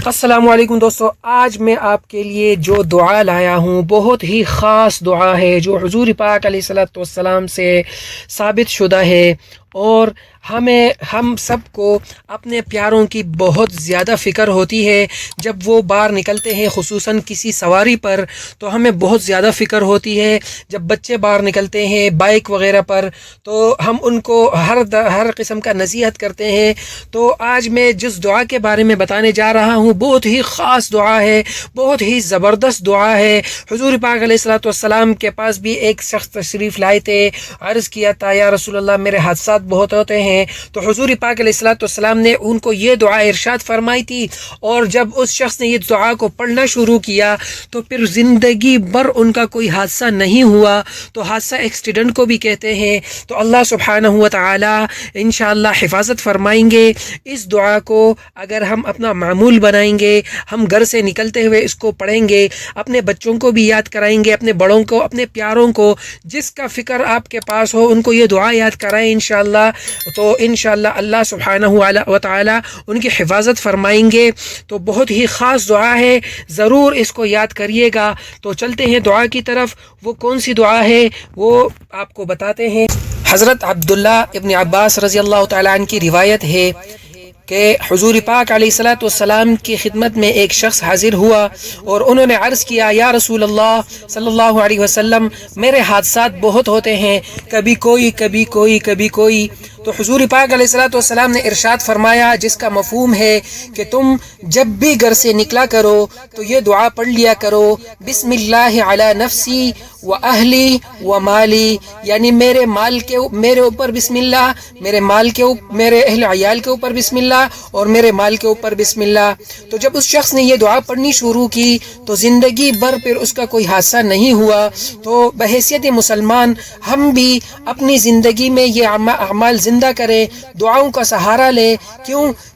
السلام علیکم دوستو، آج میں آپ کے لیے جو دعا لایا ہوں بہت ہی خاص دعا ہے جو حضور پاک علیہ الصلوۃ والسلام سے ثابت شدہ ہے، اور ہم سب کو اپنے پیاروں کی بہت زیادہ فکر ہوتی ہے جب وہ باہر نکلتے ہیں، خصوصاً کسی سواری پر تو ہمیں بہت زیادہ فکر ہوتی ہے۔ جب بچے باہر نکلتے ہیں بائک وغیرہ پر تو ہم ان کو ہر قسم کا نصیحت کرتے ہیں۔ تو آج میں جس دعا کے بارے میں بتانے جا رہا ہوں بہت ہی خاص دعا ہے، بہت ہی زبردست دعا ہے۔ حضور پاک علیہ الصلوۃ والسلام کے پاس بھی ایک شخص تشریف لائے تھے، عرض کیا تھا یا رسول اللہ میرے حادثات بہت ہوتے ہیں، تو حضور پاک علیہ الصلوۃ والسلام نے ان کو یہ دعا ارشاد فرمائی تھی، اور جب اس شخص نے یہ دعا کو پڑھنا شروع کیا تو پھر زندگی بھر ان کا کوئی حادثہ نہیں ہوا۔ تو حادثہ ایکسیڈنٹ کو بھی کہتے ہیں۔ تو اللہ سبحانہ و تعالی انشاءاللہ حفاظت فرمائیں گے۔ اس دعا کو اگر ہم اپنا معمول بنائیں گے، ہم گھر سے نکلتے ہوئے اس کو پڑھیں گے، اپنے بچوں کو بھی یاد کرائیں گے، اپنے بڑوں کو، اپنے پیاروں کو، جس کا فکر آپ کے پاس ہو ان کو یہ دعا یاد کرائیں انشاءاللہ، تو انشاءاللہ اللہ سبحانہ و تعالی ان کی حفاظت فرمائیں گے۔ تو بہت ہی خاص دعا ہے، ضرور اس کو یاد کریے گا۔ تو چلتے ہیں دعا کی طرف۔ وہ کون سی دعا ہے وہ آپ کو بتاتے ہیں۔ حضرت عبداللہ ابن عباس رضی اللہ تعالیٰ عنہ کی روایت ہے کہ حضور پاک علیہ الصلوۃ والسلام کی خدمت میں ایک شخص حاضر ہوا اور انہوں نے عرض کیا یا رسول اللہ صلی اللہ علیہ وسلم میرے حادثات بہت ہوتے ہیں، کبھی کوئی۔ تو حضور پاک علیہ الصلوۃ والسلام نے ارشاد فرمایا، جس کا مفہوم ہے کہ تم جب بھی گھر سے نکلا کرو تو یہ دعا پڑھ لیا کرو، بسم اللہ علی نفسی و اہلی و مالی، یعنی میرے اوپر بسم اللہ، میرے اہل عیال کے اوپر بسم اللہ، اور میرے مال کے اوپر بسم اللہ۔ تو جب اس شخص نے یہ دعا پڑھنی شروع کی تو زندگی بھر پھر اس کا کوئی حادثہ نہیں ہوا۔ تو بحیثیت مسلمان ہم بھی اپنی زندگی میں یہ اعمال زندہ کریں، دعاؤں کا سہارا لیں۔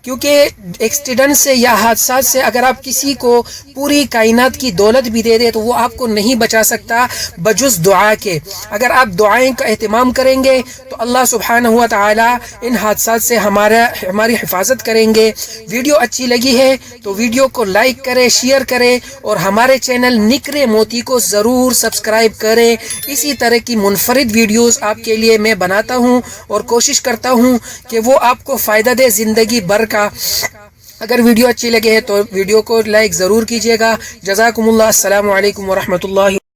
کیونکہ ایکسیڈنٹ سے یا حادثات سے اگر آپ کسی کو پوری کائنات کی دولت بھی دے دیں تو وہ آپ کو نہیں بچا سکتا بجز دعا کے۔ اگر آپ دعائیں کا اہتمام کریں گے تو اللہ سبحانہ و تعالی ان حادثات سے ہماری حفاظت کریں گے۔ ویڈیو اچھی لگی ہے تو ویڈیو کو لائک کریں، شیئر کریں، اور ہمارے چینل نکرے موتی کو ضرور سبسکرائب کریں۔ اسی طرح کی منفرد ویڈیوز آپ کے لیے میں بناتا ہوں اور کوشش کرتا ہوں کہ وہ آپ کو فائدہ دے زندگی بھر کا۔ اگر ویڈیو اچھی لگے ہے تو ویڈیو کو لائک ضرور کیجیے گا۔ جزاکم اللہ، السلام علیکم ورحمۃ اللہ۔